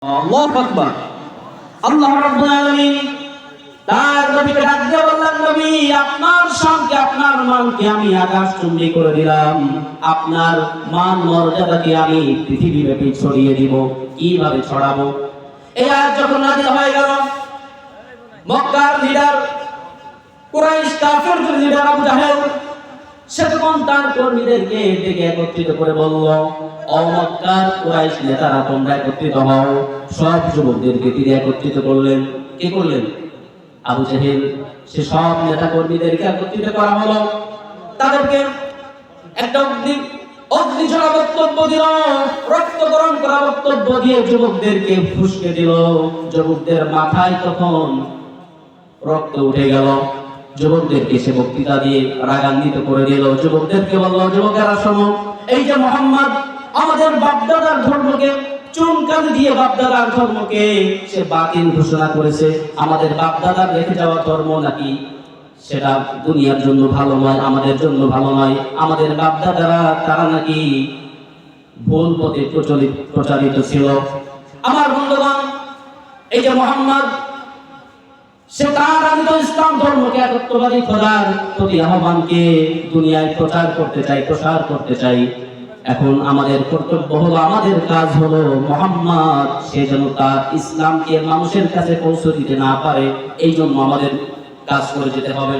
আল্লাহু আকবার। আল্লাহ রাব্বুল আলামিন তার নবীকে ডাক দিয়ে বললেন, নবী আপনার শানকে আপনার মানকে আমি আকাশচুম্বী করে দিলাম, আপনার মান মর্যাদাকে আমি পৃথিবীব্যাপী ছড়িয়ে দিব। কিভাবে ছড়াবো? এই আয়াত যখন নাযিল হয়ে গেল, মক্কার লিডার কুরাইশ কাফিরদের লিডার আবু জাহেল সে তখন তার কর্মীদেরকে ডেকে একত্রিত করে বলল, ও মক্কার কুরাইশ নেতারা তোমরা একত্রিত হও। সব যুবকদেরকে তিনি একত্রিত করলেন। কি করলেন? আবু জাহেল সে সব নেতা কর্মীদেরকে একত্রিত করা হলো। তাদেরকে একটা অগ্নিঝরা বক্তব্য দিল, রক্ত গরম করা বক্তব্য দিয়ে যুবকদেরকে ফুসকে দিল। যুবকদের মাথায় তখন রক্ত উঠে গেল। যুবকদেরকে সে বক্তৃতা দিয়ে রাগান্বিত করে দিল। যুবকদেরকে বলল, যুবকেরা শোনো, এই যে মুহাম্মদ আমাদের বাপদাদার ধর্মকে চুনকালি দিয়ে বাপদাদার ধর্মকে সে বাতিল ঘোষণা করেছে। আমাদের বাপদাদার রেখে যাওয়া ধর্ম নাকি সেটা দুনিয়ার জন্য ভালো নয়, আমাদের জন্য ভালো নয়। আমাদের বাপদাদারা তারা নাকি ভুল পথে প্রচারিত ছিল। আমার বন্ধুগণ, এই যে মুহাম্মদ সে তার আমিত ইসলাম ধর্মকে একত্ববাদী খোদার প্রতি আহ্বানকে দুনিয়ায় প্রচার করতে চাই, প্রসার করতে চাই। এখন আমাদের কর্তব্য হলো, আমাদের কাজ হলো মুহাম্মদ সে যেন তার ইসলামকে মানুষের কাছে পৌঁছে দিতে না পারে, এই জন্য আমাদের কাজ করে যেতে হবে।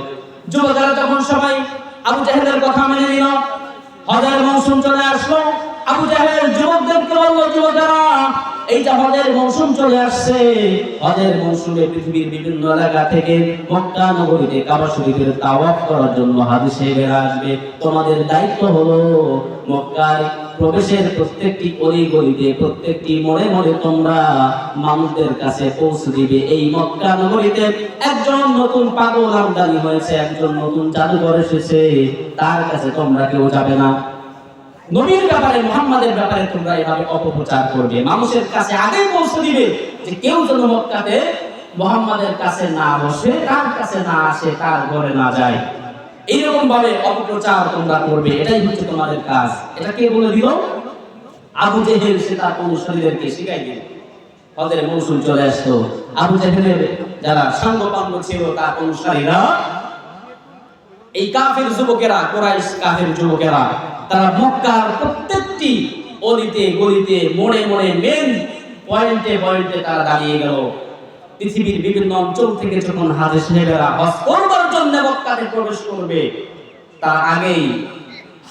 যুবকেরা তখন সবাই আবু জাহেলের কথা মেনে নিল। হজের মৌসুম চলে আসলো। আবু জাহেল যুবকদেরকে বলল, যুবকেরা এই যে হজের মৌসুম চলে আসছে, হজের মৌসুমে পৃথিবীর বিভিন্ন এলাকা থেকে মক্কা নগরীতে কাবা শরীফের তাওয়াফ করার জন্য হাজী সাহেবেরা আসবে। তোমাদের দায়িত্ব হলো মক্কায় প্রবেশের প্রত্যেকটি অলিগলিতে, প্রত্যেকটি মোড়ে মোড়ে তোমরা মানুষদের কাছে পৌঁছে দিবে। এই মক্কা নগরীতে একজন নতুন পাগল আমদানি হয়েছে, একজন নতুন জাদুকর এসেছে, তার কাছে তোমরা কেউ যাবে না। নবীর ব্যাপারে, মুহাম্মাদের ব্যাপারে তোমরা এভাবে অপপ্রচার করবে, মানুষের কাছে আগে পৌঁছে দিবে যে কেউ যেন মক্কাতে মুহাম্মাদের কাছে না বসে, তার কাছে না আসে, তার ঘরে না যায়। এইরকম ভাবে অপপ্রচার তোমরা করবে, এটাই হচ্ছে তোমাদের কাজ। এটা কে বলে দিল? আবু জেহেল সে তার অনুসারীদেরকে শিখাই দিল। হজের মৌসুম চলে আসতো। আবু জেহেলের যারা সাঙ্গপাঙ্গ ছিল তার অনুসারীরা, এই কাফির যুবকেরা, কুরাইশ কাফির যুবকেরা, তারা মক্কার প্রত্যেকটি অলিতে গলিতে মোড়ে মোড়ে মেন পয়েন্টে পয়েন্টে তারা দাঁড়িয়ে গেল। পৃথিবীর বিভিন্ন অঞ্চল থেকে যখন হাজী সাহেবেরা হজ করবার জন্য মক্কাতে প্রবেশ করবে, তার আগেই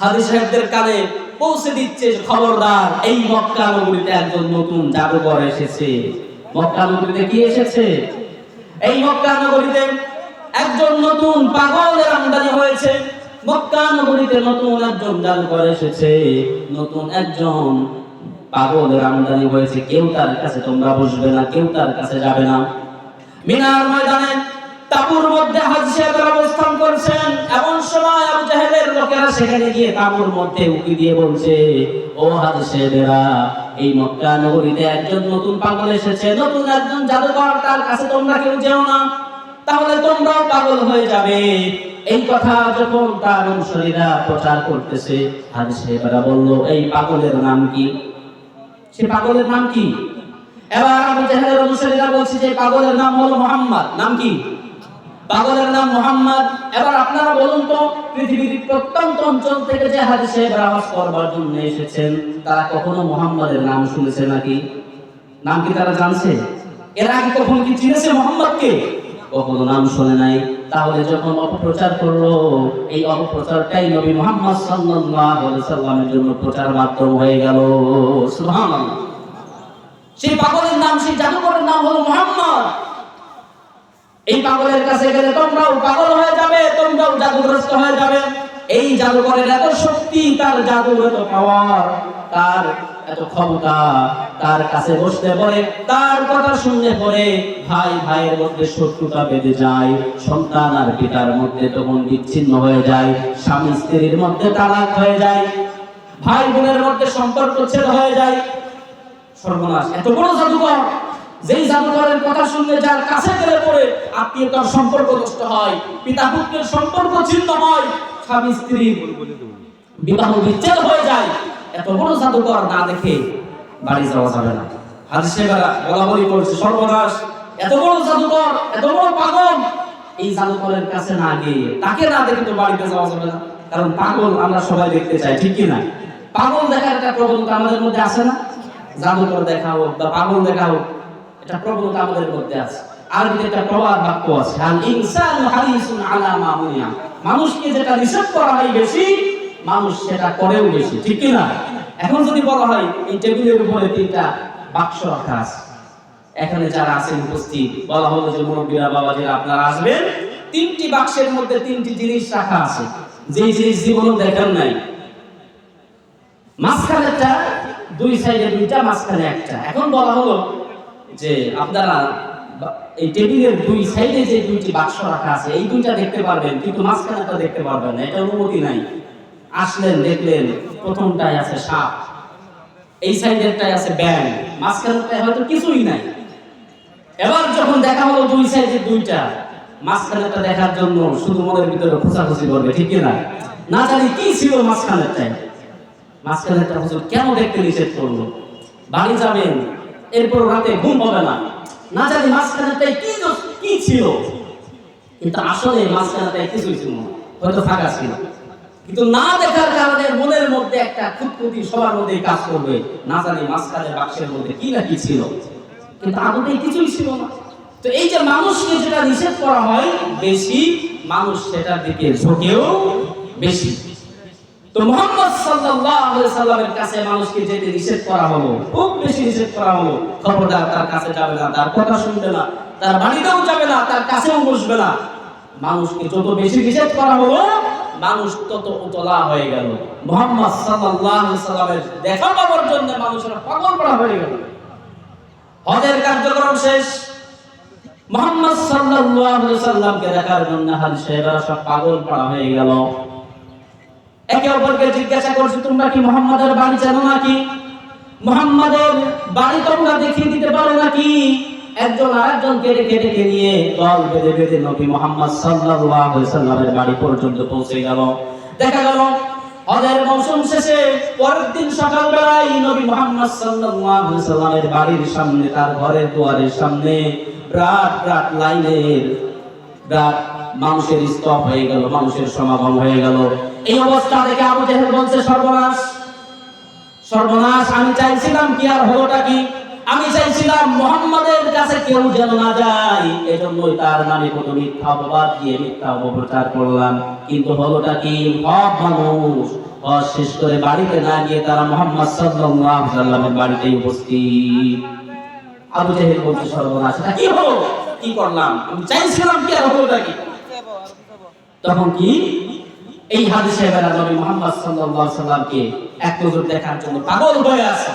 হাজী সাহেবদের কানে পৌঁছে দিচ্ছে, খবরদার এই মক্কা নগরীতে একজন নতুন জাদুকর এসেছে। মক্কা নগরীতে কি এসেছে? এই মক্কা নগরীতে একজন নতুন পাগলের আমদানি হয়েছে। মক্কা নগরীতে নতুন একজন জাদুকর এসেছে, নতুন একজন পাগলের আমদানি হয়েছে। কেউ তার কাছে তোমরা বসবে না, কেউ তার কাছে যাবে না। মিনার ময়দানে তাঁবুর মধ্যে হাজী সাহেবরা অবস্থান করছেন। এমন সময় আবু জাহেলের লোকেরা সেখানে গিয়ে তাঁবুর মধ্যে উকি দিয়ে বলছে, ও হাজী সাহেবরা, এই মক্কা নগরীতে একজন নতুন পাগল এসেছে, নতুন একজন জাদুকর, তার কাছে তোমরা কেউ যেও না, তাহলে তোমরাও পাগল হয়ে যাবে। এই কথা যখন তার অনুসারীরা প্রচার করতেছে, হাজী সাহেবরা বলল, এই পাগলের নাম কি? সে পাগলের নাম কি? এবার আবু জাহেলের অনুসারীরা বলছে যে পাগলের নাম হলো মুহাম্মদ। নাম কি? পাগলের নাম মুহাম্মদ। এবার আপনারা বলুন তো, পৃথিবীর প্রত্যন্ত অঞ্চল থেকে যে হাজী সাহেবরা হজ করবার জন্য এসেছেন, তারা কখনো মুহাম্মাদের নাম শুনেছে নাকি? নাম কি তারা জানছে? এর আগে কখনো কি চিনেছে মুহাম্মদকে? কখনো নাম শুনে নাই। তাহলে যখন অপপ্রচার করলো, এই অপপ্রচারটাই নবী মুহাম্মদ সাল্লাল্লাহু আলাইহি সাল্লামের জন্য প্রচার মাধ্যম হয়ে গেল। সুবহানাল্লাহ। সেই পাগলের নাম, সেই জাদুকরের নাম হলো মুহাম্মদ। এই পাগলের কাছে গেলে তোমরাও পাগল হয়ে যাবে, তোমরাও জাদুগ্রস্ত হয়ে যাবে। এই জাদুকরের এত শক্তি, তার জাদুর এত পাওয়ার, তার এত ক্ষমতা, তার কাছে বসতে পড়ে, তার কথা শুনলে পরে ভাই ভাইয়ের মধ্যে শত্রুতা বেঁধে যায়, সন্তান আর পিতার মধ্যে তখন বিচ্ছিন্ন হয়ে যায়, স্বামী স্ত্রীর মধ্যে তালাক হয়ে যায়, ভাই বোনের মধ্যে সম্পর্ক ছেদ হয়ে যায়। সর্বনাশ! এত বড় জাদুকর, যেই জাদুকরের কথা শুনলে যার কাছে গেলে পরে আত্মীয়তার সম্পর্ক নষ্ট হয়, পিতা পুত্রের সম্পর্ক ছিন্ন হয়, স্বামী স্ত্রীর বিবাহ বিচ্ছেদ হয়ে যায়। এত বড় জাদুকর না দেখে বাড়ি যাওয়া যাবে না। হাজি সাহেবরা বলাবলি করছে, সর্বনাশ, এত বড় জাদুকর, এত বড় পাগল, এই জাদুকরের কাছে না গিয়ে, তাকে না দেখে তো বাড়িতে যাওয়া যাবে না। কারণ পাগল আমরা সবাই দেখতে চাই, ঠিক কি না? পাগল দেখার একটা প্রবণতা আমাদের মধ্যে আছে না? জাদুকর দেখা হোক বা পাগল দেখা হোক, এটা প্রবণতা আমাদের মধ্যে আছে। আরবিতে একটা প্রবাদ বাক্য আছে, আল ইনসানু হারিসুন আলা মা মুনিয়া, মানুষকে যেটা নিষেধ করা হয় বেশি, মানুষ সেটা করেও বেশি, ঠিক কি না? এখন যদি বলা হয় এই টেবিলের উপরে 3টা বাক্স রাখা আছে, এখানে যারা আছেন উপস্থিত, বলা হলো যে মুরব্বীরা, বাবাজিরা আপনারা আসবেন, 3টি বাক্সের মধ্যে 3টি জিনিস রাখা আছে, যে জিনিস জীবনে দেখেন নাই। মাঝখানেরটা 2 সাইডে 2টা, মাঝখানে একটা। এখন বলা হলো যে আপনারা এই টেবিলের 2 সাইডে যে 2টি বাক্স রাখা আছে, এই 2টা দেখতে পারবেন, কিন্তু মাঝখানেরটা দেখতে পারবেন না, এটা অনুমতি নাই। আসলেন, দেখলেন প্রথমটায় আছে সাপ, এই সাইডেরটায় আছে ব্যাঙ, মাঝখানেরটায় হয়তো কিছুই নাই। এবার যখন দেখা হলো 2 সাইডে 2টা, মাঝখানেরটা দেখার জন্য শুধু মনের ভিতরে খোঁচাখুচি করবে, ঠিক কি না? না জানি কি ছিল মাঝখানেরটায়, মাঝখানেরটা হুজুর কেন দেখতে নিষেধ করলো? বাড়ি যাবেন, এরপর রাতে ঘুম হবে না, না জানি মাঝখানেরটায় কি ছিল। কিন্তু আসলে মাঝখানেরটায় কিছুই ছিল না, হয়তো ফাঁকা ছিল। কিন্তু না দেখার কারণে মনের মধ্যে একটা খুঁতখুঁতি সবার মধ্যে কাজ করবে, না জানি মাঝখানের বাক্সের মধ্যে কি না কি ছিল, কিন্তু আদতে কিছুই ছিল না। তো এই যে মানুষকে যেটা নিষেধ করা হয় বেশি, মানুষ সেটার দিকে ঝোঁকেও বেশি। তো মুহাম্মদ সাল্লাল্লাহু আলাইহি সাল্লামের কাছে মানুষকে যেতে নিষেধ করা হলো, খুব বেশি নিষেধ করা হলো। খবরদার তার কাছে যাবে না, তার কথা শুনবে না, তার বাড়িতেও যাবে না, তার কাছেও বসবে না। মানুষকে যত বেশি নিষেধ করা হলো, মানুষ তত উতলা হয়ে গেল। মুহাম্মদ সাল্লাল্লাহু আলাইহি সাল্লামের দেখা পাওয়ার জন্য মানুষের পাগল করা হয়ে গেল। হজের কার্যক্রম শেষ, মুহাম্মদ সাল্লাল্লাহু আলাইহি সাল্লামকে দেখার জন্য হাজি সাহেবরা সব পাগল করা হয়ে গেল। একে অপরকে জিজ্ঞাসা করছে, তোমরা কি মুহাম্মাদের বাড়ি জানো নাকি? মুহাম্মাদের বাড়ি তোমরা দেখিয়ে দিতে পারো নাকি? একজন আরেকজনকে ডেকে নিয়ে দল বেঁধে বেঁধে নবী মুহাম্মদ সাল্লাল্লাহু আলাইহি সাল্লামের বাড়ি পর্যন্ত পৌঁছে গেল। দেখা গেল হজের মৌসুম শেষে পরের দিন সকালবেলায় নবী মুহাম্মদ সাল্লাল্লাহু আলাইহি সাল্লামের বাড়ির সামনে, তার ঘরের দুয়ারের সামনে বিরাট লাইনের মানুষের স্তব হয়ে গেল, মানুষের সমাগম হয়ে গেল। এই অবস্থা দেখে আবু জেহেল বলছে, সর্বনাশ, সর্বনাশ, আমি চাইছিলাম কি আর হলোটা কি? আমি চাইছিলাম মুহাম্মাদের কাছে কেউ যেন না যায়, এজন্যই তার নামে কত মিথ্যা অপবাদ দিয়ে মিথ্যা অপপ্রচার করলাম। কিন্তু হলোটা কি? সব মানুষ হজ শেষ করে বাড়িতে না গিয়ে তারা মুহাম্মদ সাল্লাল্লাহু আলাইহি সাল্লামের বাড়িতেই উপস্থিত। আবু জেহেল বলছে, সর্বনাশ, এটা কি হলো? কি করলাম? আমি চাইছিলাম কি আর হলোটা কি? তখন কি এই হাজি সাহেবেরা নবী মুহাম্মদ সাল্লাল্লাহু আলাইহি সাল্লামকে এক নজর দেখার জন্য পাগল হয়ে আছে।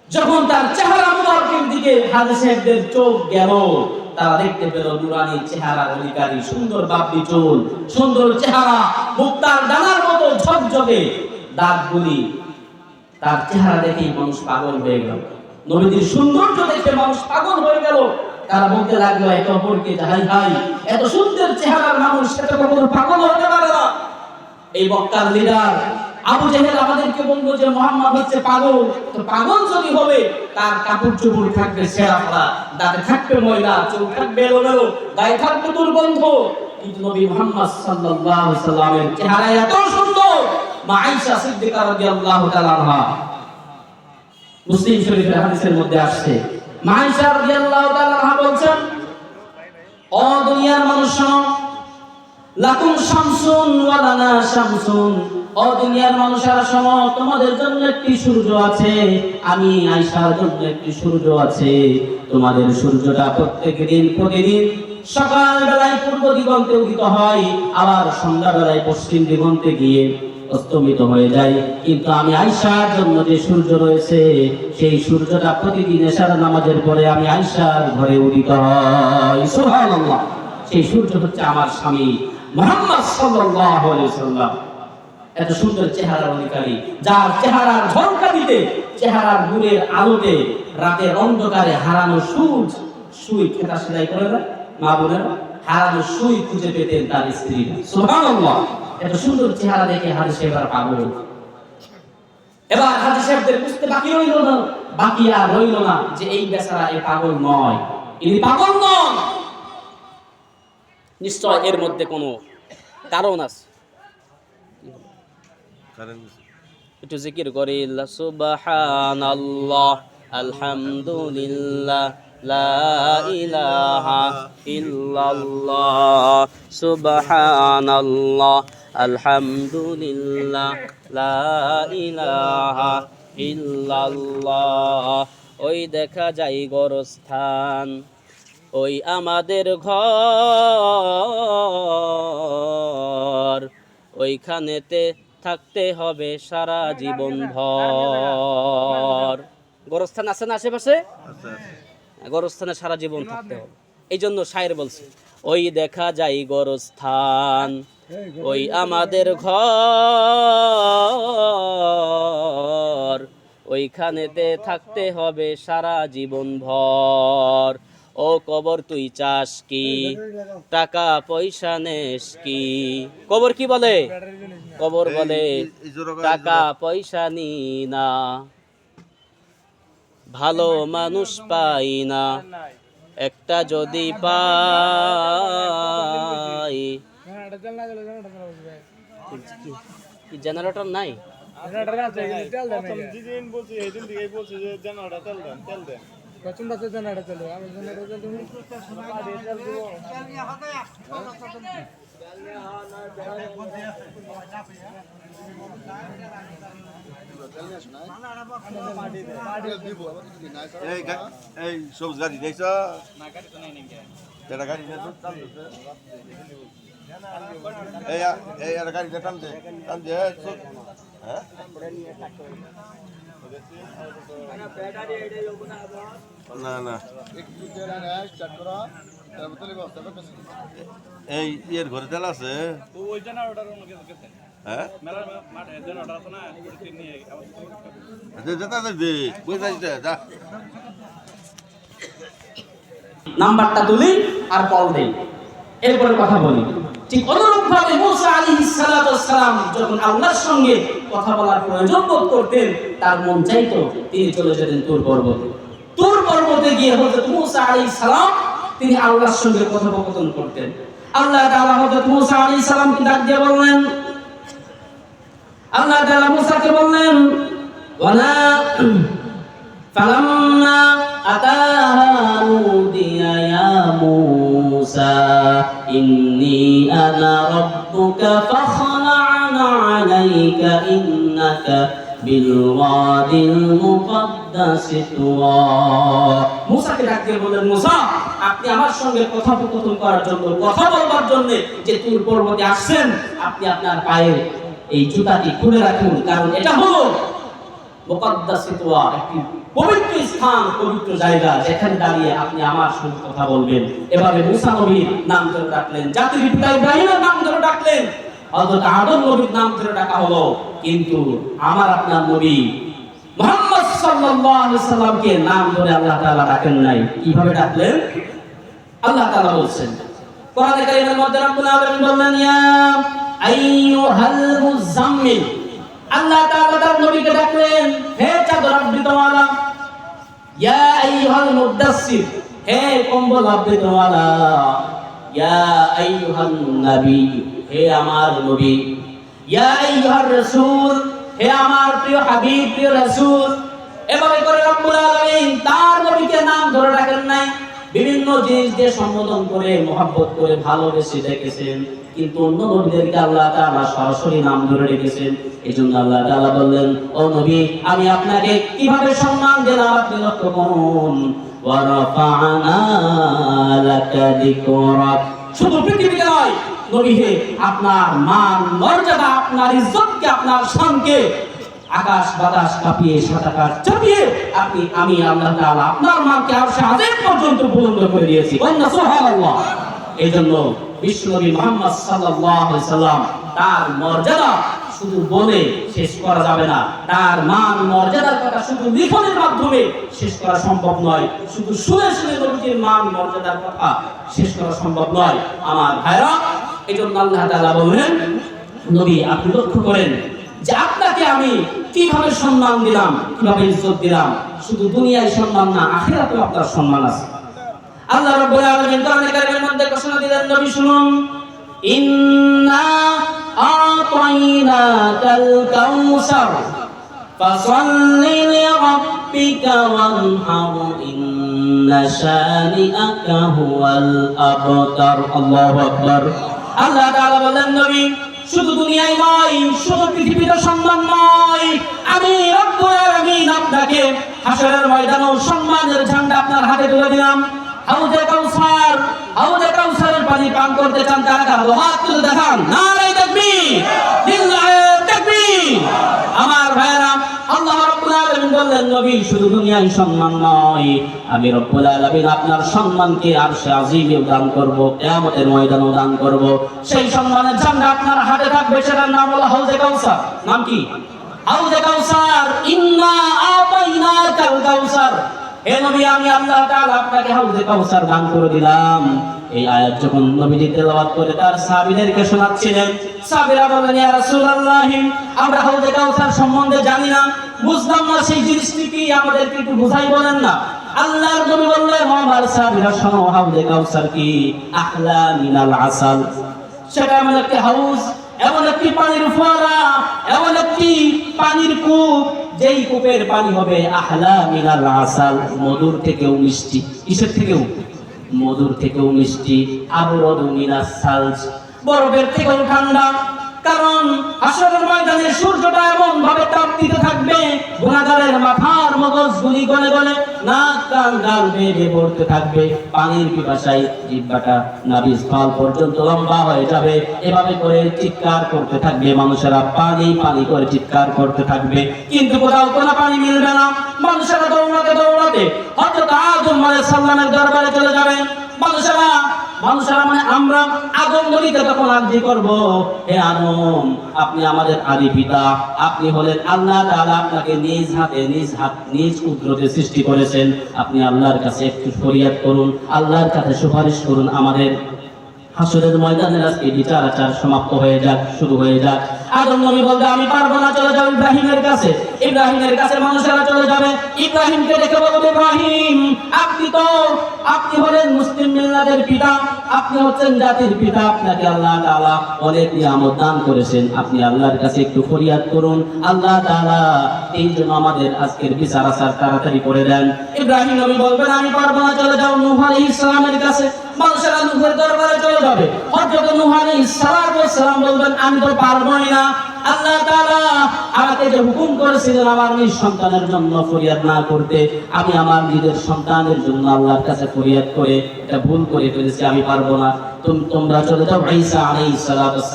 যখন তার চেহারা মুবারকের দিকে হাজি সাহেবদের চোখ গেল, তারা দেখতে পেল নুরানি চেহারার অধিকারী, সুন্দর বাবলি চুল, সুন্দর চেহারা, মুক্তার ডানার মতো ঝকঝকে দাঁতগুলি। তার চেহারা দেখেই মানুষ পাগল হয়ে গেল, নবীজির সৌন্দর্য দেখে মানুষ পাগল হয়ে গেল। তারা বলতে লাগলো একে অপরকে, হাই হাই, এত সুন্দর চেহারার মানুষ সেটা কখনো পাগল হতে পারে না। এই মক্কার লিডার আবু জেহেল আমাদেরকে বলল যে মুহাম্মদ হচ্ছে পাগল। তো পাগল যদি হবে, তার কাপড় চোপড় থাকবে ছেঁড়া ফাড়া, দাঁতে থাকবে ময়লা, চুল থাকবে এলোমেলো, গায়ে থাকবে দুর্গন্ধ। কিন্তু নবী মুহাম্মদ সাল্লাল্লাহু আলাইহি সাল্লামের চেহারা এত সুন্দর, মা আয়েশা সিদ্দিকা রাদিয়াল্লাহু তাআলা আনহা, মুসলিম শরীফের হাদিসের মধ্যে আসছে, মা আয়েশা রাদিয়াল্লাহু তাআলা আনহা বলছেন, ও দুনিয়ার মানুষ শোনো, লাকুম শামসুন ওয়া লানা শামসুন, ও দুনিয়ার মানুষেরা শোনো, তোমাদের জন্য একটি সূর্য আছে, আমি আয়েশার জন্য একটি সূর্য আছে। তোমাদের সূর্যটা প্রতিদিন সকাল বেলায় পূর্ব দিগন্তে উদিত হয়, আবার সন্ধ্যা বেলায় পশ্চিম দিগন্তে গিয়ে অস্তমিত হয়ে যায়। কিন্তু আমি আয়েশার জন্য যে সূর্য রয়েছে, সেই সূর্যটা প্রতিদিন এশার নামাজের পরে আমি আয়েশার ঘরে উদিত হয়। সুবহানাল্লাহ। সেই সূর্য হচ্ছে আমার স্বামী মুহাম্মদ সাল্লাল্লাহু আলাইহি সাল্লাম। এত সুন্দর চেহারার অধিকারী, যার চেহারার ঝলকানিতে, চেহারার নূরের আলোতে রাতের অন্ধকারে হারানো সুই খেতা সেলাই করে দেয় মা বোনেরা, হারানো সুই খুঁজে পেতেন তার স্ত্রীরা। সুবহানাল্লাহ। এত সুন্দর চেহারা দেখে হাজি সাহেবরা পাগল। এবার হাজী সাহেবদের বুঝতে বাকি রইল না, বাকি আর রইল না যে এই বেচারা এই পাগল নয়, ইনি পাগল নন, নিশ্চয় এর মধ্যে কোনো কারণ আছে। একটু জিকির করি, সুবহানাল্লাহ আলহামদুলিল্লাহ লা ইলাহা ইল্লাল্লাহ, সুবহানাল্লাহ আলহামদুলিল্লাহ লা ইলাহা ইল্লাল্লাহ। ওই দেখা যায় গোরস্থান, ওই আমাদের ঘর, ওইখানেতে থাকতে হবে সারা জীবন ভর। গোরস্থান আছে না আশেপাশে? গোরস্থানে সারা জীবন থাকতে হবে। এই জন্য শায়ের বলছে, ওই দেখা যায় গোরস্থান, ওই আমাদের ঘর, ওইখানেতে থাকতে হবে সারা জীবন ভর। ও কবর তুই চাস কি, টাকা পয়সা নেস কি? কবর কি বলে? কবর বলে টাকা পয়সা নি না, ভালো মানুষ পাই না, একটা যদি পাই। জেনারেটর নাই? এই সবুজ গাড়ি দেখছ? গাড়ি এই গাড়িটা টানছে টানছে। হ্যাঁ না না এই ইয়ের ঘরে তেল আছে। হ্যাঁ নাম্বারটা তুলি আর কল দেই, এরপরে কথা বলি। ঠিক অনুরূপভাবে মুসা আলাইহিস সালাতু ওয়াস সালাম যখন আল্লাহর সঙ্গে কথা বলার প্রয়োজন বোধ করতেন, তার মন চাইতো তিনি চলে যেতেন তুর পর্বতে। তুর পর্বতে গিয়ে হযরত মুসা আলাইহিস সালাম তিনি আল্লাহর সঙ্গে কথোপকথন করতেন। আল্লাহ তাআলা হযরত মুসা আলাইহিস সালামকে ডাক দিয়ে বললেন, আল্লাহ তাআলা মুসাকে বললেন, ওয়ালা ফালাম্মা আতাহা নুদিয়া ইয়া মুসা ইন্নী আনা রাব্বুকা ফাখলা'না আলাইকা ইন্নাকা বিল ওয়াদিল মুকদ্দাসি তুওয়া। মুসাকে ডাক দিয়ে বললেন, মুসা আপনি আমার সঙ্গে কথোপকথন করার জন্য, কথা বলবার জন্য যে তুর পর্বতে আসছেন, আপনি আপনার পায়ে এই জুতাটি খুলে রাখুন, কারণ এটা হলো মুকদ্দাসি তুওয়া, একটি পবিত্র স্থান, পবিত্র জায়গা, যেখানে দাঁড়িয়ে আপনি আমার সঙ্গে কথা বলবেন। এভাবে মুসা নবীর নাম ধরে ডাকলেন, জাতির পিতা ইব্রাহিমের নাম ধরে ডাকলেন, হযরত আদম নবীর নাম ধরে ডাকা হলো, কিন্তু আমার আপনার নবী মুহাম্মদ সাল্লাল্লাহু আলাইহি সাল্লামকে নাম ধরে আল্লাহ তাআলা ডাকেন নাই। কিভাবে ডাকলেন? আল্লাহ তাআলা বলছেন কোরআনে কারীমের মধ্যে, রব্বুল আলামিন বললেন, ইয়া আইয়ুহাল মুযাম্মিল। আল্লাহ তাআলা তার নবীকে ডাকলেন, হে চাদর আবৃতওয়ালা। ইয়া আইয়ুহাল মুদাসসির, হে কম্বল আবৃতওয়ালা। ইয়া আইয়ুহান নবী, হে আমার নবী। ইয়া আইয়ুহার রাসূল, হে আমার প্রিয় হাবিব, প্রিয় রাসূল। এভাবে করে রব্বুল আলামিন তার নবীকে নাম ধরে ডাকেন নাই, বিভিন্ন জিনিস দিয়ে সম্বোধন করে, মহব্বত করে, ভালোবেসে ডেকেছেন, কিন্তু অন্য নবীদেরকে আল্লাহ তাআলা সরাসরি নাম ধরে ডেকেছেন। এজন্য আল্লাহ তাআলা বললেন, ও নবী আমি আপনাকে কিভাবে সম্মান দিলাম আপনি লক্ষ্য করুন। ওয়া রাফা'না লাকা যিকরাক, শুধু পৃথিবীতে নয় নবী হে, আপনার মান মর্যাদা, আপনার ইজ্জতকে, আপনার শানকে আকাশ বাতাস কাঁপিয়ে, সাতাকাশ চাপিয়ে আমি আল্লাহ তাআলা আপনার মানকে আরশে আযীম পর্যন্ত বুলন্দ করে দিয়েছি। সুবহানাল্লাহ। এইজন্য বিশ্বনবী মুহাম্মদ সাল্লাল্লাহু আলাইহি সাল্লাম তার মর্যাদা শুধু বলে শেষ করা যাবে না, তার মান মর্যাদার কথা শুধু লিখনের মাধ্যমে শেষ করা সম্ভব নয়, শুধু শুনে শুনে নবীর মান মর্যাদার কথা শেষ করা সম্ভব নয়। আমার ভাইরা, এইজন্য আল্লাহ তাআলা বলেন, নবী আপনি লক্ষ্য করেন যে আপনাকে আমি কিভাবে সম্মান দিলাম, কিভাবে ইজ্জত দিলাম। শুধু দুনিয়ায় সম্মান না, আখিরাতেও আপনার সম্মান আছে। আল্লাহ রাব্বুল আলামিন কোরআনে কারীমের মধ্যে ঘোষণা দিলেন, নবী শুনুন, ইন্না আতাইনাকাল কাউসার ফাসাল্লি লিরাব্বিকা ওয়ানহার ইন্না শানিআকা হুয়াল আবতার। আল্লাহু আকবার। আল্লাহ তাআলা বলেন, নবী শুধু দুনিয়ায় নয়, শুধু পৃথিবীতে সম্মান নয়, আমি রব্বুল আলামিন আপনাকে হাশরের ময়দানেও সম্মানের ঝান্ডা আপনার হাতে তুলে দিলাম। হাউজে কাউসার, হাউজে কাউসারের পানি পান করতে চান কারা কারা? হাত তুলে দেখান। নারে তাকবীর, লিল্লাহি তাকবীর। আমার ভাইরা, আল্লাহ রাব্বুল আলামিন বললেন, নবী শুধু দুনিয়ায় সম্মান নয়, আমি রব্বুল আলামিন আপনার সম্মানকে আরশে আজিমে দান করব, কিয়ামতের ময়দানেও দান করব। সেই সম্মানের ঝান্ডা আপনার হাতে থাকবে, সেটার নাম হলো হাউজে কাউসার। নাম কি? হাউজে কাউসার। ইন্না আতাইনাকাল কাউসার। হে নবী, আমি আল্লাহ তাআলা আপনাকে হাউজে কাউসার দান করে দিলাম। এই আয়াত যখন নবীজি তেলাওয়াত করে তার সাহাবীদেরকে শোনাচ্ছিলেন, সাহাবীরা বললেন, ইয়া রাসূলুল্লাহ, আমরা হাউজে কাউসার সম্বন্ধে জানি না, বুঝলাম না, সেই জিনিসটি কি, আমাদেরকে একটু বুঝাই বলেন না। আল্লাহর নবী বললেন, আমার সাহাবীরা শোনো, হাউজে কাউসার কি? আহলা মিনাল আসাল। সেটা এমন একটি হাউজ, এমন একটি পানির ফোয়ারা, এমন একটি পানির কূপ, যেই কূপের পানি হবে আহলা মিনাল আসাল, মধুর থেকেও মিষ্টি। কিসের থেকেও? মধুর থেকেও মিষ্টি। আবরাদু মিনাস সালজ, বরফের থেকেও ঠান্ডা। কারণ হাশরের ময়দানে সূর্যটা এমন ভাবে তাপ দিতে থাকবে, গুনাহগারের মাথার মগজ গুলি গলে গলে নাক কান গাল বেয়ে পড়তে থাকবে। পানির পিপাসায় জিহ্বাটা নাভির স্থল পর্যন্ত লম্বা হয়ে যাবে। এভাবে করে চিৎকার করতে থাকবে মানুষেরা, পানি পানি করে চিৎকার করতে থাকবে। কিন্তু কোথাও কোনো পানি মিলবে না। মানুষেরা দৌড়াতে দৌড়াতে হযরত আদম আলাইহিস সালামের দরবারে চলে যাবে। মানুষেরা মানে আমরা আদম নবীকে তখন আরজি করব, হে আদম, আপনি আমাদের আদি পিতা, আপনি হলেন আল্লাহ তাআলা আপনাকে নিজ হাতে নিজ কুদরতে সৃষ্টি করেছেন। আপনি আল্লাহর কাছে একটু ফরিয়াদ করুন, আল্লাহর কাছে সুপারিশ করুন, আমাদের হাশরের ময়দানে আজকে বিচার আচার সমাপ্ত হয়ে যাক, শুরু হয়ে যাক। আদম নবী বলতে, আমি পারবো না, চলে যাও ইব্রাহিমের কাছে। ইব্রাহিমের কাছে মানুষেরা চলে যাবে। ইব্রাহিমকে দেখে বলবে, ইব্রাহিম, আপনি হলেন মুসলিম মিল্লাতের পিতা, আপনি হচ্ছেন জাতির পিতা, আপনাকে আল্লাহ তাআলা অনেক নিয়ামত দান করেছেন, আপনি আল্লাহর কাছে একটু ফরিয়াদ করুন, আল্লাহ তাআলা এই জন্য আমাদের আজকের বিচার আচার তাড়াতাড়ি করে দেন। ইব্রাহিম নবী বলবেন, আমি পারবো না, চলে যাও নূহ আলাইহিস সালামের কাছে। মানুষেরা নূহের দরবারে চলে যাবে। হযরত নূহ আলাইহিস সালাম বলবেন, আমি তো পারবোই না, আল্লাহ তাআলা আমাকে যে হুকুম করেছিলেন আমার নিজ সন্তানের জন্য ফরিয়াদ না করতে, আমি আমার নিজের সন্তানের জন্য আল্লাহর কাছে ফরিয়াদ করে এটা ভুল করে ফেলেছি, আমি পারবো না, তোমরা চলে যাও ঈসা আলাইহিস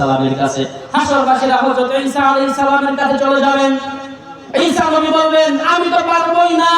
সালামের কাছে। হাশরবাসীরা হযরত ঈসা আলাইহিস সালামের কাছে চলে যাবেন। ঈসা নবী বলবেন, আমি তো পারবোই না,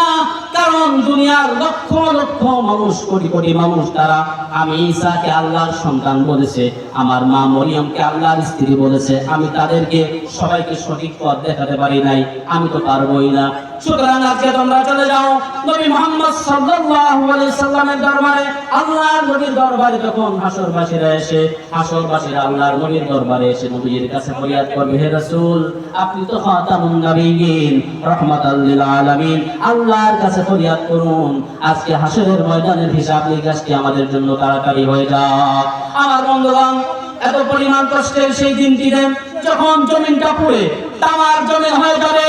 কারণ দুনিয়ার লক্ষ লক্ষ মানুষ, কোটি কোটি মানুষ, তারা আমি ঈসাকে আল্লাহর সন্তান বলেছে, আমার মা মরিয়মকে আল্লাহর স্ত্রী বলেছে, আমি তাদেরকে সবাইকে সঠিক পথ দেখাতে পারি নাই, আমি তো পারবোই না। সুতরাং আজকে তোমরা চলে যাও নবী মুহাম্মদ সাল্লাল্লাহু আলাইহি সাল্লামের দরবারে। আল্লাহর নবীর দরবারে তখন হাশরবাসীরা আল্লাহর নবীর দরবারে এসে নবীর কাছে ফরিয়াদ করবে, হে রাসূল, আপনি তো খাতামুন নবিয়্যিন, রাহমাতাল লিল আলামিন, আল্লাহর কাছে ফরিয়াদ করুন, আজকে হাশরের ময়দানের হিসাব নিকাশটি আমাদের জন্য তাড়াতাড়ি হয়ে যাক। আমার বন্ধুগণ, এত পরিমাণ কষ্টের সেই দিনটিতে যখন জমিনটা পুড়ে তামার জমিন হয়ে যাবে,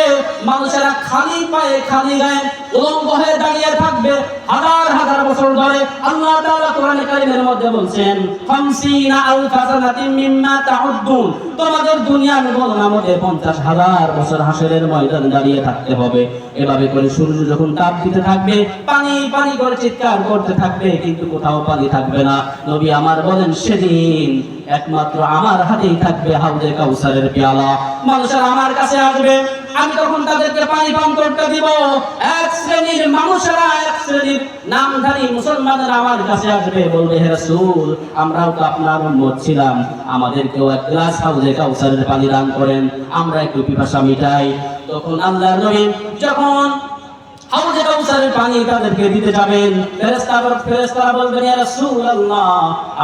মানুষেরা খালি পায়ে খালি গায়ে উলঙ্গ হয়ে দাঁড়িয়ে থাকবে হাজার হাজার বছর ধরে। আল্লাহ তাআলা কোরআনে কারীমের মধ্যে বলছেন, 50 আলফা সানাতিন মিম্মা তাউদ্দুন, তোমাদের দুনিয়ার গণনা মধ্যে 50,000 বছর হাশরের ময়দানে দাঁড়িয়ে থাকতে হবে। এভাবে করে সূর্য যখন তাপ দিতে থাকবে, পানি পানি করে চিৎকার করতে থাকবে, কিন্তু কোথাও পানি থাকবে না। নবী আমার বলেন, সেদিন একমাত্র আমার হাতেই থাকবে হাউজে কাউসারের পেয়ালা। মানুষেরা আমার কাছে আসবে, আমি তখন তাদেরকে পানি পান করতে দিব। এক শ্রেণীর মানুষেরা, এক শ্রেণীর নামধারী মুসলমানেরা আমার কাছে আসবে, বলবে, হে রাসূল, আমরাও তো আপনার উম্মত ছিলাম, আমাদেরকেও এক গ্লাস হাউজে কাউসারের পানি দান করেন, আমরা একটু পিপাসা মিটাই। তখন আল্লাহর নবী যখন হাউজে কাউসারের পানি তাদেরকে দিতে যাবেন, ফেরেশতারা বলবেন ইয়া রাসূলুল্লাহ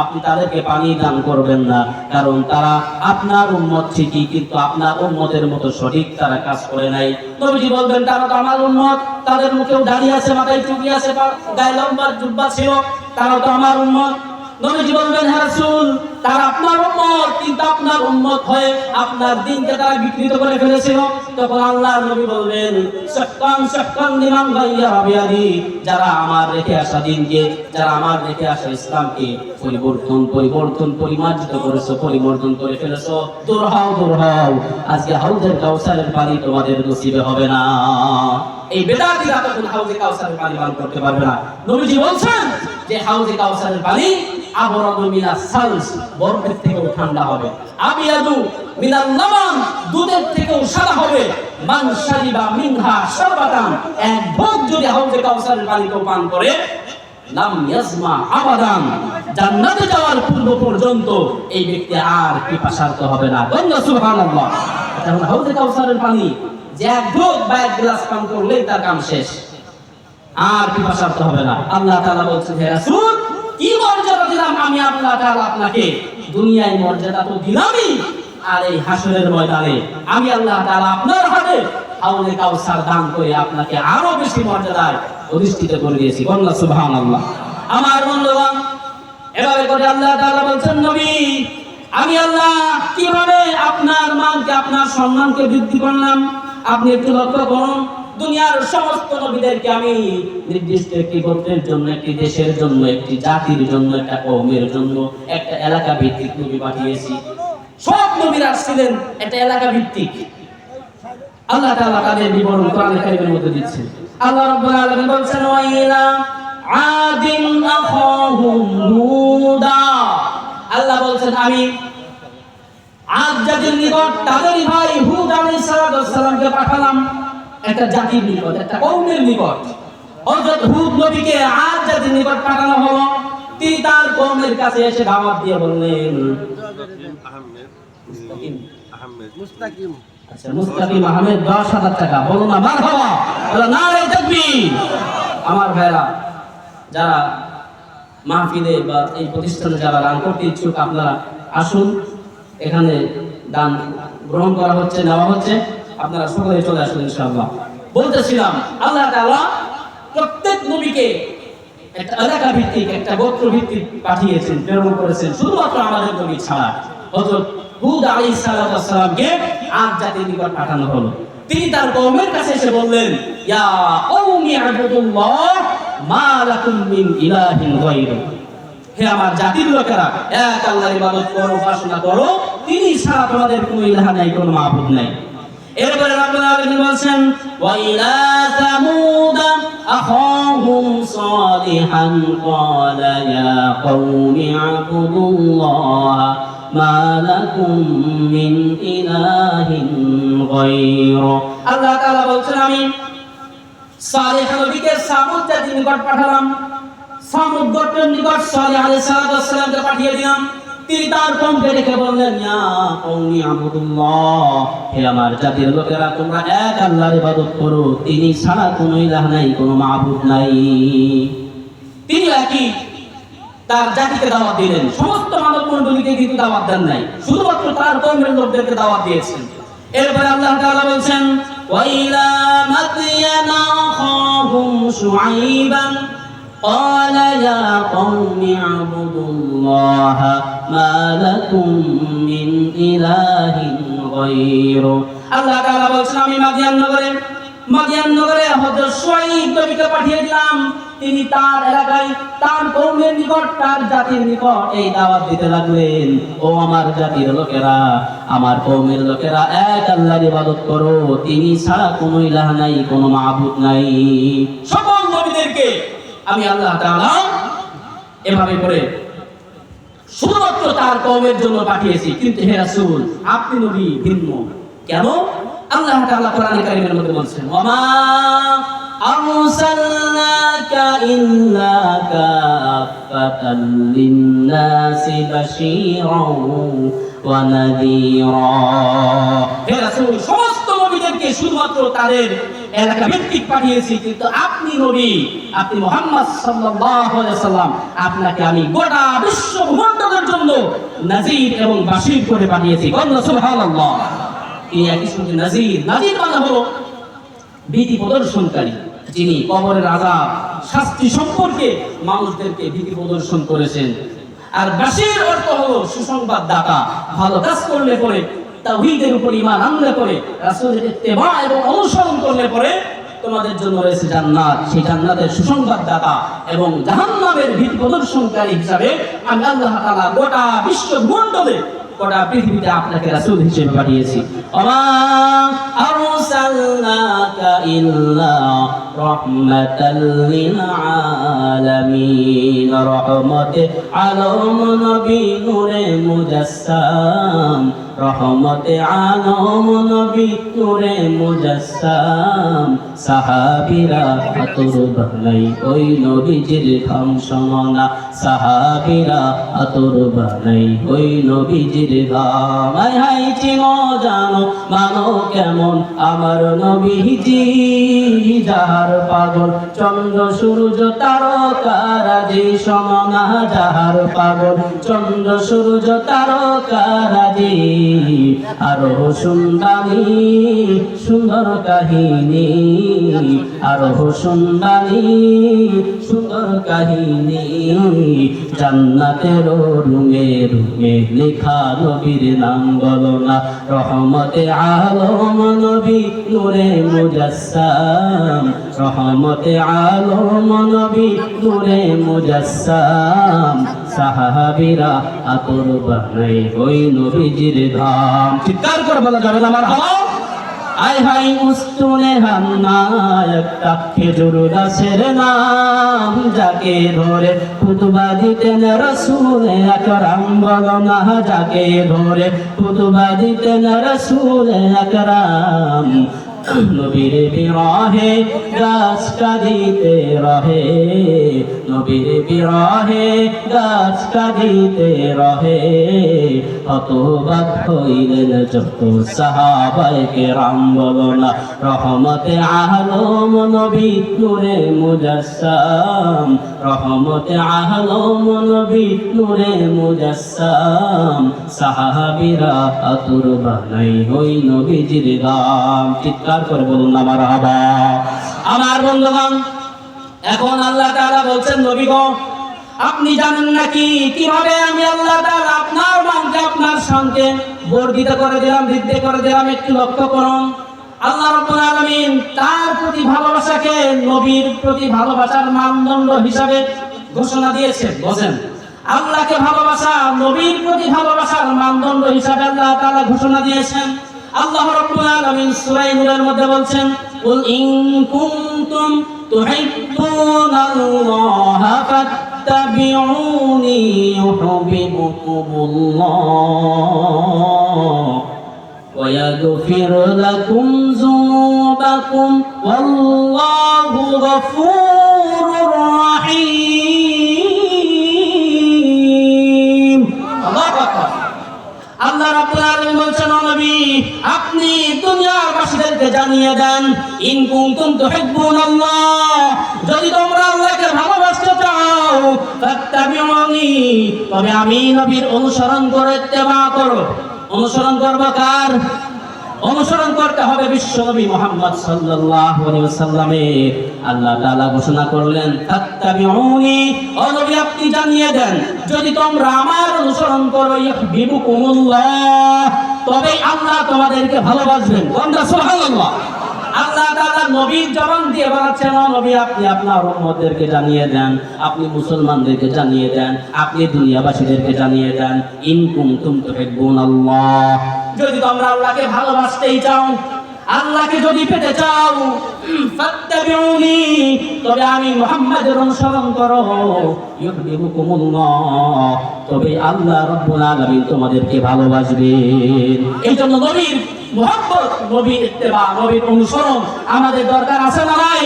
আপনি তাদেরকে পানি দান করবেন না, কারণ তারা আপনার উম্মত ঠিকই, কিন্তু আপনার উম্মতের মতো সঠিক তারা কাজ করে নাই। নবীজি বলবেন তারা তো আমার উম্মত, তাদের মুখেও দাড়ি আছে, মাথায় টুপি আছে, গায়ে লম্বা জুব্বা ছিল, তারাও তো আমার উম্মত। নবীজি বলবেন হে রাসূল তারা আপনার উম্মত, কিন্তু আপনার উম্মত হয়ে আপনার দ্বীনকে তারা বিকৃত করে ফেলেছিল। তখন আল্লাহর নবী বলবেন শাক্কান লিমান গায়্যারা বিয়াদি, যারা আমার রেখে আসা দ্বীনকে, যারা আমার রেখে আসা ইসলামকে পরিমার্জিত করেছো, পরিবর্তন করে ফেলেছো, দূর হও, আজকে হাউজের কাউসারের পানি তোমাদের নসিবে হবে না। এই বেদাতীরা তখন হাউজে কাউসারের পানি পান করতে পারবে না। নবীজি বলছেন যে হাউজে কাউসারের পানি আবরাদু মিনাস সালস, বরফের থেকেও ঠান্ডা হবে, আবিয়াদু মিনাল লাবান, দুধের থেকেও সাদা হবে, মান শারিবা মিনহা শারবাতান, এক ঢোক যদি হাউজে কাউসারের পানি কেউ পান করে লাম ইয়াজমা আবাদান, জান্নাতে যাওয়ার পূর্ব পর্যন্ত এই ব্যক্তি আর পিপাসার্ত হবে না। বলুন সুবহানাল্লাহ। কারণ হাউজে কাউসারের পানি যে এক ঢোক বা এক গ্লাস পান করলেই তার কাম শেষ, আর পিপাসার্ত হবে না। আল্লাহ তাআলা বলছেন হে রাসূল কি মর্যাদা দিলাম আমি আল্লাহ তাআলা আপনাকে, দুনিয়ায় মর্যাদা তো দিলামই, আর এই হাসরের ময়দানে আমি আল্লাহ তাআলা আপনার হাতে হাউজে কাউসার দান করে আপনাকে আরো বেশি মর্যাদায় অধিষ্ঠিত করে দিয়েছি। বলুন সুবহানাল্লাহ। আমার বন্ধুগণ, এভাবে করে আল্লাহ তাআলা বলছেন নবী আমি আল্লাহ কিভাবে আপনার মানকে, আপনার সম্মানকে বৃদ্ধি করলাম। আপনি একটু লক্ষ্য করুন, দুনিয়ার সমস্ত নবীদেরকে আমি নির্দিষ্ট একটি গোত্রের জন্য, একটি দেশের জন্য, একটি জাতির জন্য, একটা কওমের জন্য, একটা এলাকা ভিত্তিক নবী পাঠিয়েছি। সব নবীরা ছিলেন একটা এলাকা ভিত্তিক। আল্লাহ তাআলা তাদের বিবরণ কোরআনে কারীমের মধ্যে দিচ্ছেন। আল্লাহ রাব্বুল আলামিন বলছেন ওয়াইলা আদিন আখাহুম হুদা, আল্লাহ বলছেন আমি আদ জাতির নিকট তাদেরই ভাই হুদ আলাইহিস সালামকে পাঠালাম, একটা জাতির নিকট, একটা কওমের নিকট। হযরত হুদ নবীকে আদ জাতির নিকট পাঠানো হলো। তিনি তার কওমের কাছে এসে দাওয়াত দিয়ে বললেন মুস্তাকিম আচ্ছা মুস্তাকিম আহমেদ 10,000 টাকা, বলো না মারহাবা, বলো নারে তাকবীর। আমার ভাইরা যারা মাহফিলে বা এই প্রতিষ্ঠানে যারা দান করতে ইচ্ছুক আপনারা আসুন, এখানে দান গ্রহণ করা হচ্ছে, নেওয়া হচ্ছে, আপনারা সকলে চলে আসুন ইনশাআল্লাহ। বলতেছিলাম আল্লাহ তাআলা প্রত্যেক নবীকে একটা এলাকা ভিত্তিক, একটা গোত্র ভিত্তিক পাঠিয়েছেন, প্রেরণ করেছেন, শুধুমাত্র আমাদের নবী ছাড়া। হযরত হুদ আলাইহিস সালামকে আদ জাতির নিকট পাঠানো হলো। তিনি তার কওমের কাছে এসে বললেন ইয়া কওমি আবুদুল্লাহ মা লাকুম মিন ইলাহিন গায়রু, হে আমার জাতির লোকেরা এক আল্লাহর ইবাদত করো, উপাসনা করো, তিনি ছাড়া তোমাদের কোনো ইলাহ নাই, কোনো মাবুদ নাই। এরপরে রাব্বুল আলামিন বলেন ওয়া ইলা সামুদ আখাহুম সালিহান ক্বালা ইয়া কওমি আবুদুল্লাহ মা লাকুম মিন ইলাহিন গায়রু। আল্লাহ তাআলা বলেন আমি সালেহ নবীকে সামুদ জাতির নিকট পাঠালাম, সামুদ গোত্রের নিকট সালেহ আলাইহিস সালামকে পাঠিয়ে দিলাম। তিনি তার কওমকে ডেকে বললেন ইয়া কওমি আবুদুল্লাহ, হে আমার জাতির লোকেরা তোমরা এক আল্লাহর ইবাদত করো, তিনি ছাড়া কোনো ইলাহ নাই, কোনো মাবুদ নাই। তিনি একই তার জাতিকে দাওয়াত দিলেন, সমস্ত মানব মণ্ডলীকে কিন্তু দাওয়াত দেন নাই, শুধুমাত্র তার কওমের লোকদেরকে দাওয়াত দিয়েছেন। এরপরে আল্লাহ তাআলা বলেন ওয়া ইলা মাদয়ানা আখাহুম শুআইবান ক্বালা ইয়া কওমি আবুদুল্লাহ মা লাকুম মিন ইলাহিন গায়রু। আল্লাহ তাআলা বলেন আমি মাদিয়ান নগরে হযরত শুআইব নবীকে পাঠিয়ে দিলাম। তিনি তার এলাকায় তার কওমের নিকট, তার জাতির নিকট এই দাওয়াত দিতে লাগলেন, ও আমার জাতির লোকেরা, আমার কওমের লোকেরা এক আল্লাহর ইবাদত করো, তিনি ছাড়া কোনো ইলাহ নাই, কোনো মাবুদ নাই। সকল নবীদেরকে আমি আল্লাহ তাআলা এভাবে করে শুধুমাত্র তার কওমের জন্য পাঠিয়েছি, কিন্তু হে রাসূল আপনি নবী ভিন্ন কেন? আল্লাহ তাআলা কোরআনে কারীমের মধ্যে বলেন ওয়ামা আরসালনাকা ইল্লা কাফাতান লিন-নাসি বাশীরাও ওয়া নাযীরা। হে রাসূল সমস্ত নবীদেরকে রাসূলকে শুধুমাত্র তাদের এলাকা ভিত্তিক পাঠিয়েছি, কিন্তু আপনি নবী, আপনি মুহাম্মদ সাল্লাল্লাহু আলাইহি ওয়াসাল্লাম, আপনাকে আমি গোটা বিশ্ব ভূমণ্ডলের জন্য নাযীর এবং বাশীর করে পাঠিয়েছি। বলুন সুবহানাল্লাহ। এই একই সঙ্গে নাযীর, নাযীর মানে হলো ভীতি প্রদর্শনকারী, যিনি কবরের আযাব, শাস্তি সম্পর্কে মানুষদেরকে ভীতি প্রদর্শন করেছেন। আর বাশীর অর্থ হলো সুসংবাদদাতা, ভালো কাজ করলে পরে, তাওহীদের উপর ঈমান আনলে পরে, রাসূলের ইত্তেবা এবং অনুসরণ করলে পরে তোমাদের জন্য রয়েছে জান্নাত। সেই জান্নাতের সুসংবাদদাতা এবং জাহান্নামের ভীতি প্রদর্শনকারী হিসাবে আমি আল্লাহ তাআলা গোটা বিশ্বমণ্ডলে, গোটা পৃথিবীতে আপনাকে রাসূল হিসেবে পাঠিয়েছি। ওমা আরসালনাকা ইল্লা রাহমাতাল লিল আলামিন। রহমতে আলম নবী নূরে মুজাসসাম, রহমতে আলম নবী নূরে মুজাসসাম। সাহাবীরা আতর বানাই ওই নবীজির ঘাম সমনা, সাহাবীরা আতর বানাই ওই নবীজির ঘাম। হায় হায় চিনো জানো মানো কেমন আমার নবীজি, যাহার পাগল চন্দ্র সূর্য তারকারাজি সমনা, যাহার পাগল চন্দ্র সূর্য তারকারাজি। আরো সুন্দরী সুন্দর কাহিনী, আরো সুন্দরী সুন্দর কাহিনী, জান্নাতের রুমে রুমে লেখা নবীর নাম বলো না। রহমতে আলম নবী নূরে মুজাসসাম, রহমতে আলম নবী নূরে মুজাসসাম। সাহাবীরা আতর বানাই ওই নবীজির ধাম। চিৎকার করে বলা যাবে না মারহাবা। আয় হাই উস্তুনে হান্না একটা খেজুর গাছের নাম, যাকে ধরে খুতবা দিতেন রাসূল আকরাম বলো না, যাকে ধরে খুতবা দিতেন রাসূল আকরাম। নবীর বিরহে গাছ কাঁদিতে রহে, নবীর বিরহে গাছ কাঁদিতে রহে। হতবাক হইলেন যত সাহাবায়ে কেরাম বলো না। রহমতে আলম নবী নূরে মুজাসসাম, রহমতে আলম নবী নূরে মুজাসসাম। সাহাবীরা আতর বানাই ওই নবীজির গাম। চিৎকার করে বলুন না মারহাবা। আমার বন্ধুগণ, এখন আল্লাহ তাআলা বলছেন, নবী গো আপনি জানেন নাকি কিভাবে আমি আল্লাহ তাআলা আপনার নামকে, আপনার শানকে বর্ধিত করে দিলাম, বৃদ্ধি করে দিলাম। একটু লক্ষ্য করুন, আল্লাহ রাব্বুল আলামিন তার প্রতি ভালোবাসাকে নবীর প্রতি ভালোবাসার মানদণ্ড হিসাবে ঘোষণা দিয়েছেন। বোঝেন, আল্লাহকে ভালোবাসা নবীর প্রতি ভালোবাসার মানদণ্ড হিসাবে আল্লাহ তাআলা ঘোষণা দিয়েছেন। আল্লাহ রাব্বুল আলামিন সূরা নূরের মধ্যে বলছেন, কুল ইন কুনতুম তুহিব্বুনাল্লাহ ফাত্তাবিউনি ইউহিব্বুকুমুল্লাহ ওয়া ইয়াগফির লাকুম যুনুবাকুম ওয়াল্লাহু গফুরুর রাহিম। আল্লাহু আকবার। আল্লাহ রাব্বুল আলামিন বলছেন, ও নবী আপনি দুনিয়াবাসীদেরকে জানিয়ে দেন, ইন কুনতুম তুহিব্বুনাল্লাহ, যদি তোমরা আল্লাহকে ভালোবাসতে চাও, ফাত্তাবিউনি, তবে আমি নবীর অনুসরণ করে ইত্তেবা করো। অনুসরণ করব কার? অনুসরণ করতে হবে বিশ্ব নবী মুহাম্মদ সাল্লাল্লাহু আলাইহি ওয়াসাল্লামের। আল্লাহ তাআলা ঘোষণা করলেন, ফাত্তাবিউনি, ও নবী আপনি জানিয়ে দেন, যদি তোমরা আমার অনুসরণ করো, ইউহিব্বুকুমুল্লাহ, তবে আল্লাহ তোমাদেরকে ভালোবাসবেন। বন্ধুরা সুবহানাল্লাহ। আল্লাহ তাআলা নবীর জবান দিয়ে বলেছেন, ও নবী আপনি আপনার উম্মতদেরকে জানিয়ে দেন, আপনি মুসলমানদেরকে জানিয়ে দেন, আপনি দুনিয়াবাসীদেরকে জানিয়ে দেন, ইন কুনতুম তুহিব্বুনাল্লাহ, যদি তোমরা আল্লাহকে ভালোবাসতেই চাও, আল্লাহকে যদি পেতে চাও, ফাত্তাবিউনি, তবে আমি মুহাম্মাদের অনুসরণ করো, ইউহিব্বুকুমুল্লাহ, তবে আল্লাহ রাব্বুল আলামিন তোমাদেরকে ভালোবাসবেন। এইজন্য নবীর মুহাব্বত, নবীর ইত্তেবা, নবীর অনুসরণ আমাদের দরকার আছে না নাই?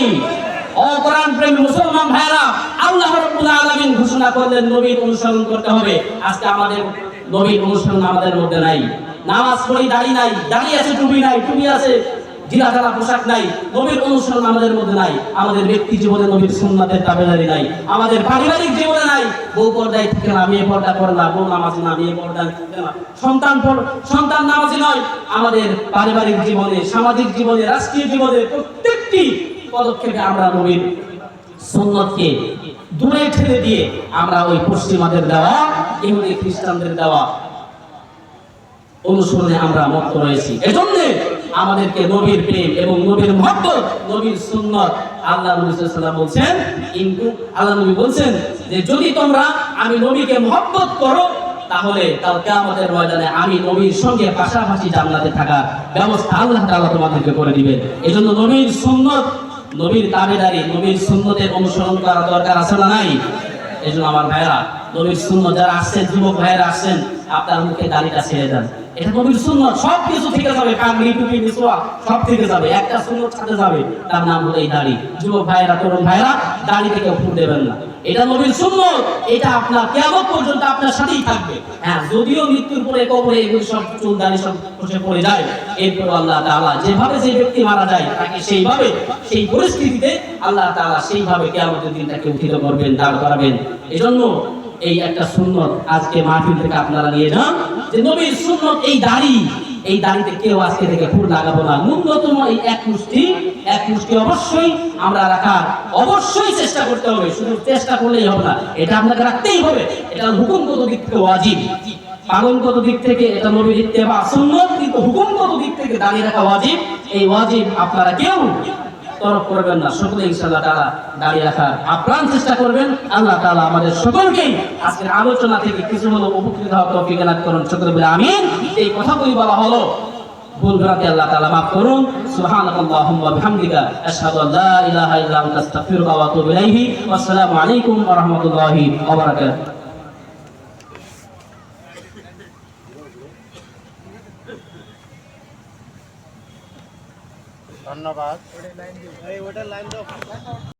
ও কোরআন প্রেমী মুসলমান ভাইরা, আল্লাহ রাব্বুল আলামিন ঘোষণা করলেন নবীর অনুসরণ করতে হবে। আজকে আমাদের নবীর অনুসরণ আমাদের মধ্যে নাই। নামাজ পড়ি, দাড়ি নাই, দাড়ি আছে, টুপি নাই, টুপি আছে, ঢিলাঢালা পোশাক নাই, নবীর অনুসরণ আমাদের মধ্যে নাই, আমাদের ব্যক্তি জীবনে নবীর সুন্নাতের তাবেদারি নাই, আমাদের পারিবারিক জীবনে নাই। বউ পর্দায় থাকে না, মেয়ে পর্দা করে না, বউ নামাজি না, মেয়ে পর্দায় থাকে না, সন্তান নামাজি নয়। আমাদের পারিবারিক জীবনে, সামাজিক জীবনে, রাষ্ট্রীয় জীবনে প্রত্যেকটি পদক্ষেপে আমরা নবীর সুন্নতকে দূরে ঠেলে দিয়ে আমরা ওই পশ্চিমাদের দেওয়া, ইহুদি খ্রিস্টানদের দেওয়া অনুসরণে আমরা মত্ত রয়েছি। এজন্য আমাদেরকে নবীর প্রেম এবং নবীর মহব্বত, নবীর সুন্নত, আল্লাহ নবী সাল্লাল্লাহু আলাইহি ওয়াসাল্লাম বলছেন, আল্লাহ নবী বলছেন যে যদি তোমরা আমি নবীকে মহব্বত করো তাহলে কাল কিয়ামতের ময়দানে আমি নবীর সঙ্গে পাশাপাশি জান্নাতে থাকার ব্যবস্থা আল্লাহ তাআলা তোমাদেরকে করে দিবেন। এজন্য নবীর সুন্নত, নবীর তাবেদারি, নবীর সুন্নতের অনুসরণ করা দরকার আছে না নাই? এজন্য আমার ভাইরা, নবীর সুন্নত যারা আসছেন, যুবক ভাইরা আসছেন, আপনার মুখে দাড়িটা ছেড়ে দেন। এটা নবীর সুন্নত, সব কিছু থেকে যাবে, পাগড়ি টুপি মিসওয়াক সব থেকে যাবে, একটা সুন্নত সাথে যাবে, তার নাম হলো এই দাড়ি। যুবক ভাইরা, তরুণ ভাইরা, দাড়ি থেকে ফুট দেবেন না, এটা নবীর সুন্নত, এটা আপনার কিয়ামত পর্যন্ত আপনার সাথেই থাকবে। হ্যাঁ, যদিও মৃত্যুর পরে কবরে এগুলো সব চুল দাড়ি সব খসে পড়ে যায়, এরপর আল্লাহ তাআলা যেভাবে যে ব্যক্তি মারা যায় তাকে সেইভাবে, সেই পরিস্থিতিতে আল্লাহ তাআলা সেইভাবে কিয়ামতের দিন তাকে উত্থিত করবেন, দাঁড় করাবেন। এজন্য এই একটা সুন্নত আজকে মাহফিল থেকে আপনারা নিয়ে যান, যে নবীর সুন্নত এই দাড়ি, এই দাড়িতে কেউ আজকে থেকে ফুল লাগাবো না। ন্যূনতম এই এক মুষ্টি অবশ্যই আমরা রাখার অবশ্যই চেষ্টা করতে হবে। শুধু চেষ্টা করলেই হবে না, এটা আপনাকে রাখতেই হবে। এটা হুকুমগত দিক থেকে ওয়াজিব, পালনগত দিক থেকে এটা নবীর ইত্তেবা সুন্নত, কিন্তু হুকুমগত দিক থেকে দাঁড়িয়ে রাখা ওয়াজিব। এই ওয়াজিব আপনারা কেউ তরক করবেন না, সকলে ইনশাআল্লাহ তাআলা দাঁড়িয়ে রাখার আপ্রাণ চেষ্টা করবেন। আল্লাহ তাআলা আমাদের সকলকেই আজকের আলোচনা থেকে কিছু হলো উপকৃত হওয়ার তৌফিক দান করুন, সকলে বলে আমিন। এই কথাগুলি বলা হলো, ভুল ভ্রান্তি আল্লাহ তাআলা মাফ করুন। সুবহানাল্লাহুম্মা ওয়া বিহামদিকা আশহাদু আল্লা ইলাহা ইল্লা আনতা আস্তাগফিরুকা ওয়া আতুবু ইলাইহি। ওয়াসসালামু আলাইকুম ওয়া রাহমাতুল্লাহি ওয়া বারাকাতুহু। ধন্যবাদ।